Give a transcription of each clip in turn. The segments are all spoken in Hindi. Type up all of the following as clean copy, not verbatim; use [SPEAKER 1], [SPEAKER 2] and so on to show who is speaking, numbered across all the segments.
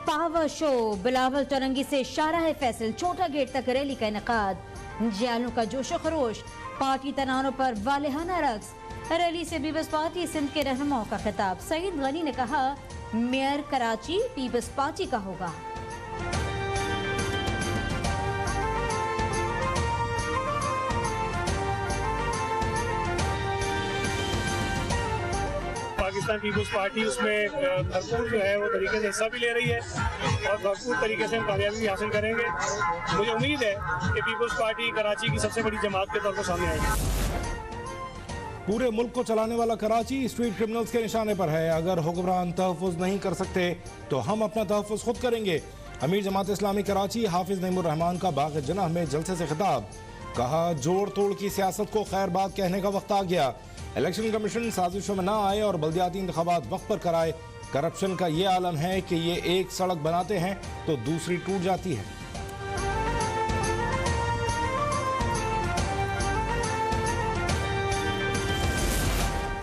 [SPEAKER 1] पावर शो, बिलावल चौरंगी से शाहराह फैसल छोटा गेट तक रैली का इनेकाद। जियालों का जोशो खरोश, पार्टी तनानों पर वालेहाना रक्स। रैली से पीपल्स पार्टी सिंध के रहनुमाओं का खिताब। सईद गनी ने कहा, मेयर कराची पीपल्स पार्टी का होगा।
[SPEAKER 2] पाकिस्तान पीपल्स पार्टी उसमें भरपूर जो है वो तरीके से हिस्सा भी ले रही है और भरपूर तरीके से हम कामयाबी भी हासिल करेंगे। मुझे उम्मीद है कि पीपल्स पार्टी कराची की सबसे बड़ी जमात के तौर पर सामने आएगी।
[SPEAKER 3] पूरे मुल्क को चलाने वाला कराची स्ट्रीट क्रिमिनल्स के निशाने पर है। अगर हुक्मरान तहफ़्फ़ुज़ नहीं कर सकते तो हम अपना तहफ़्फ़ुज़ खुद करेंगे। अमीर जमात इस्लामी कराची हाफिज नईमुर रहमान का बाग़ जनाह में जलसे से खिताब। कहा, जोड़ तोड़ की सियासत को खैर बात कहने का वक्त आ गया। इलेक्शन कमीशन साजिशों में ना आए और बल्दियाती इंतखाबात वक्त पर कराए। करप्शन का ये आलम है कि ये एक सड़क बनाते हैं तो दूसरी टूट जाती है।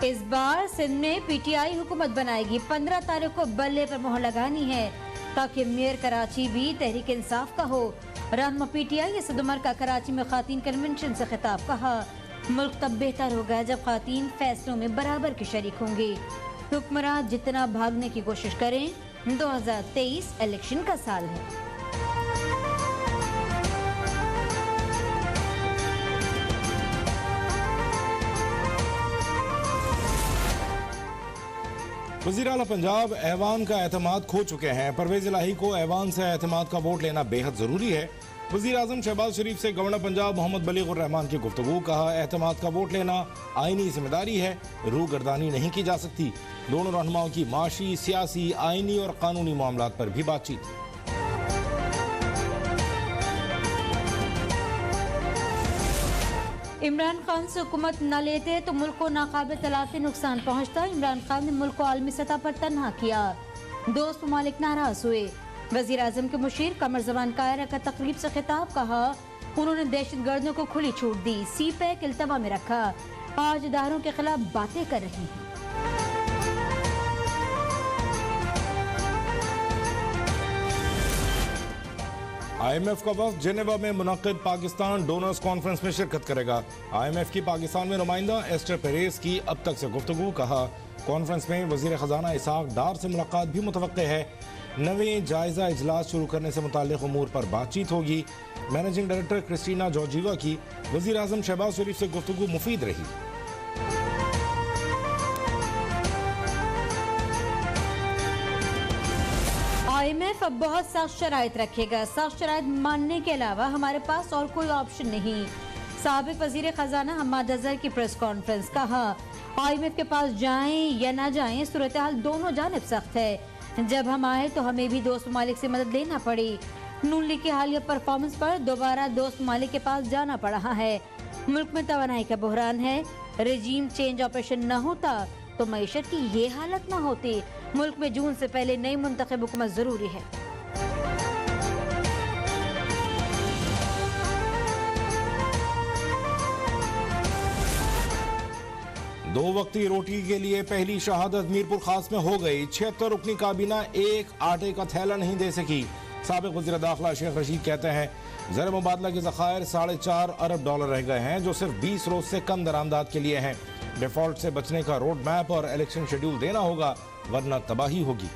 [SPEAKER 1] इस बार सिंध में पीटीआई हुकूमत बनाएगी। 15 तारीख को बल्ले पर मोहर लगानी है ताकि मेयर कराची भी तहरीक इंसाफ का हो। रहनुमा पीटीआई असद उमर का कराची में खातीन कन्वेंशन से खिताब। कहा, मुल्क तब बेहतर होगा जब खातीन फैसलों में बराबर के शरीक होंगे। हुक्मरान जितना भागने की कोशिश करें, 2023 इलेक्शन का साल है।
[SPEAKER 3] वज़ीर आला पंजाब ऐवान का एतमाद खो चुके हैं। परवेज इलाही को ऐवान से एतमाद का वोट लेना बेहद जरूरी है। वज़ीर आज़म शहबाज शरीफ से गवर्नर पंजाब मोहम्मद बलीग़ुर रहमान की गुफ्तगू। कहा, एतमाद का वोट लेना आईनी जिम्मेदारी है, रूगर्दानी नहीं की जा सकती। दोनों रहनुमाओं की माशी, सियासी, आईनी और कानूनी मामलात पर भी बातचीत।
[SPEAKER 1] इमरान खान से हुकूमत न लेते तो मुल्क को नाकाबिल तलाफी नुकसान पहुंचता। इमरान खान ने मुल्क को आलमी सतह पर तन्हा किया। दोस्त ममालिक नाराज हुए। वज़ीर आज़म के मुशीर कमर जमान कायरा का तकरीब से खिताब। कहा, उन्होंने दहशतगर्दों को खुली छूट दी, सी पैक इल्तवा में रखा। आज इदारों के खिलाफ बातें कर रही हैं।
[SPEAKER 3] IMF का वफ्द जेनेवा में मुनक्किद पाकिस्तान डोनर्स कॉन्फ्रेंस में शिरकत करेगा। IMF की पाकिस्तान में नुमाइंदा एस्टर पेरेस की अब तक से गुफ्तगू। कहा, कॉन्फ्रेंस में वज़ीर ख़जाना इसहाक डार से मुलाकात भी मुतवक्के है। नवे जायजा इजलास शुरू करने से मुताल्लिक़ उमूर पर बातचीत होगी। मैनेजिंग डायरेक्टर क्रिस्टीना जॉर्जीवा की वज़ीर आज़म शहबाज शरीफ से गुफ्तगू मुफीद रही।
[SPEAKER 1] IMF अब बहुत सख्त शराइत रखेगा। सख्त शराइत मानने के अलावा हमारे पास और कोई ऑप्शन नहीं। साबिक वज़ीर ख़जाना हम्माद अज़हर की प्रेस कॉन्फ्रेंस। कहा, IMF के पास जाएं या ना जाएं, सूरत हाल दोनों जानिब सख्त है। जब हम आए तो हमें भी दोस्त ममालिक से मदद लेना पड़ी। नून लीग की हालिया परफॉर्मेंस पर दोबारा दोस्त ममालिक के पास जाना पड़ रहा है। मुल्क में तवानाई का बहरान है। रजीम चेंज ऑपरेशन न होता तो मईशत की ये हालत न होती। मुल्क में जून से पहले नई मुंतखब हुकूमत जरूरी है।
[SPEAKER 3] दो वक्ती रोटी के लिए पहली शहादत मीरपुर खास में हो गई। 76 रुकनी काबीना एक आटे का थैला नहीं दे सकी। साबिक वज़ीर दाखिला शेख रशीद कहते हैं, ज़र मुबादला के ज़खायर $4.5 अरब रह गए हैं जो सिर्फ 20 रोज से कम दरामदाद के लिए हैं। डिफॉल्ट से बचने का रोड मैप और इलेक्शन शेड्यूल देना होगा, वरना तबाही होगी।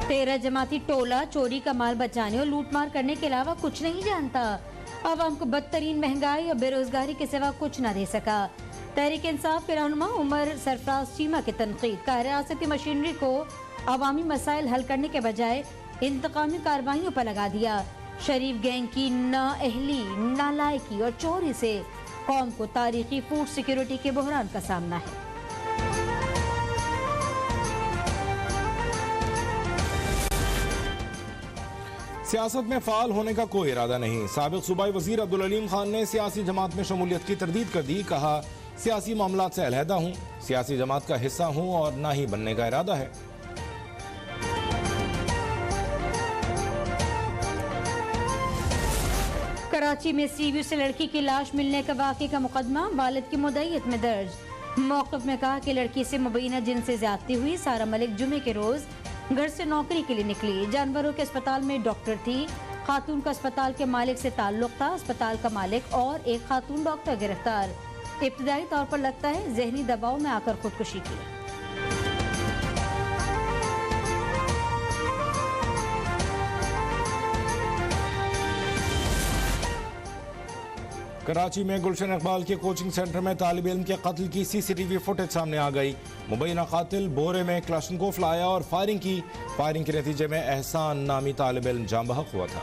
[SPEAKER 1] तेरह जमाती टोला चोरी का माल बचाने और लूटमार करने के अलावा कुछ नहीं जानता। अवाम को बदतरीन महंगाई और बेरोजगारी के सिवा कुछ न दे सका। तहरीक इंसाफ के रहनुमा उमर सरफराज चीमा की तनकीद। कहा, रियासती मशीनरी को अवामी मसाइल हल करने के बजाय इंतकामी कार्रवाइयों पर लगा दिया। शरीफ गैंग की नाअहली, नालायकी और चोरी से कौम को तारीखी फूड सिक्योरिटी के बहरान का सामना है।
[SPEAKER 3] सियासत में फाल होने का कोई इरादा नहीं। साबिक सूबाई वजीर अब्दुल अलीम खान ने सियासी जमात में शमूलियत की तरदीद कर दी। कहा, सियासी मामलात से अलहदा हूँ, सियासी जमात का हिस्सा हूँ और ना ही बनने का इरादा है। कराची में सीव्यू से लड़की की लाश मिलने का वाक़े का मुकदमा वालिद की मुद्दईयत में दर्ज।
[SPEAKER 1] मौक़िफ़ में कहा कि लड़की से मुबैना जिनसे ज्यादती हुई। सारा मलिक जुमे के रोज घर से नौकरी के लिए निकली। जानवरों के अस्पताल में डॉक्टर थी। खातून का अस्पताल के मालिक से ताल्लुक था। अस्पताल का मालिक और एक खातून डॉक्टर गिरफ्तार। इब्तदाई तौर पर लगता है जहनी दबाव में आकर खुदकुशी की।
[SPEAKER 3] कराची में गुलशन इकबाल के कोचिंग सेंटर में तालिब इल्म के कत्ल की सीसीटीवी फुटेज सामने आ गई। मुबैना कातिल बोरे में क्लाशनकोफ लाया और फायरिंग की। फायरिंग के नतीजे में एहसान नामी तालिब इल्म जान बहक हुआ था।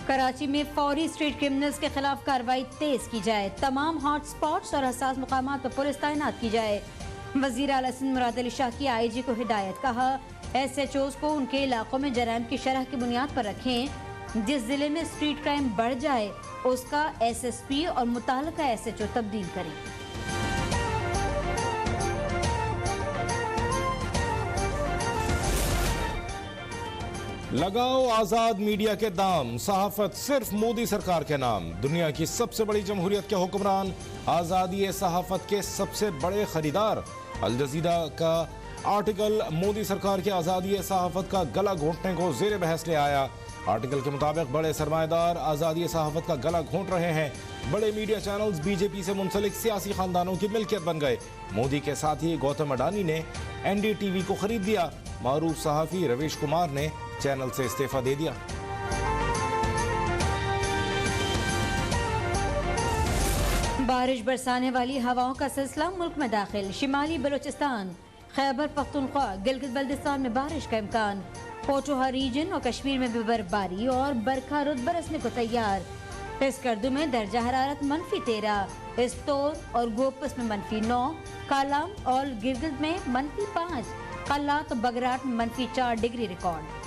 [SPEAKER 1] कराची में फौरी स्ट्रीट क्रिमिनल्स के खिलाफ कार्रवाई तेज की जाए। तमाम हॉट स्पॉट्स और हसास मुकामात पर पुलिस तैनात की जाए। वजीर आला सिंध मुराद अली शाह की IG को हिदायत। कहा SHOs को उनके इलाकों में जराइम की शरह की बुनियाद पर रखें। जिस जिले में स्ट्रीट क्राइम बढ़ जाए उसका SSP और मुताल्लिका SHO तब्दील करें।
[SPEAKER 3] लगाओ आजाद मीडिया के दाम, सहाफत सिर्फ मोदी सरकार के नाम। दुनिया की सबसे बड़ी जमहूरियत के हुक्मरान, आजादी सहाफत के सबसे बड़े खरीदार। अल जजीरा का आर्टिकल मोदी सरकार की आजादी सहाफत का गला घोंटने को जेर बहस ले आया। आर्टिकल के मुताबिक बड़े सरमाएदार आजादी सहाफत का गला घोंट रहे हैं। बड़े मीडिया चैनल्स बीजेपी से मुंसलिक सियासी खानदानों की मिल्कियत बन गए। मोदी के साथ ही गौतम अडानी ने NDTV को खरीद दिया। मारूफ सहाफी रवीश कुमार ने चैनल से इस्तीफा दे दिया।
[SPEAKER 1] बारिश बरसाने वाली हवाओं का सिलसिला मुल्क में दाखिल। शिमाली बलोचिस्तान, खैबर पख्तूनख्वा, गिलगित बल्तिस्तान में बारिश का इम्कान। पोठोहा रीजन और कश्मीर में भी बर्फबारी और बरखा रुत बरसने को तैयार। स्कर्दू में दर्जा हरारत -13, इस्तोर और गोपस में -9, कालाम और गिलगित में -5, कल्लात और बगराट में -4 डिग्री रिकॉर्ड।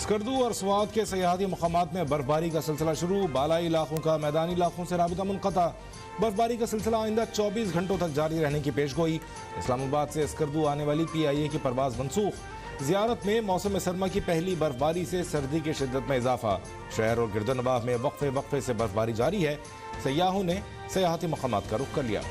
[SPEAKER 3] स्कर्दू और स्वात के सयाहती मकामात में बर्फबारी का सिलसिला शुरू। बालाई इलाकों का मैदानी इलाकों से राबिता मुनक़ता। बर्फबारी का सिलसिला आइंदा 24 घंटों तक जारी रहने की पेशगोई। इस्लामाबाद से स्कर्दू आने वाली PIA की परवाज मनसूख। ज़ियारत में मौसम सरमा की पहली बर्फबारी से सर्दी की शिद्दत में इजाफा। शहर और गिरदनवाह में वक्फे से बर्फबारी जारी है। सयाहों ने सयाहती मकामात का रुख कर लिया।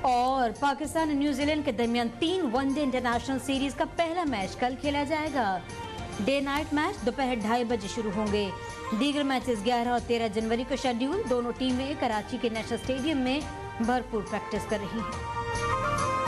[SPEAKER 1] और पाकिस्तान और न्यूजीलैंड के दरमियान 3 वनडे इंटरनेशनल सीरीज का पहला मैच कल खेला जाएगा। डे नाइट मैच दोपहर 2:30 बजे शुरू होंगे। दीगर मैचेस 11 और 13 जनवरी को शेड्यूल। दोनों टीमें कराची के नेशनल स्टेडियम में भरपूर प्रैक्टिस कर रही हैं।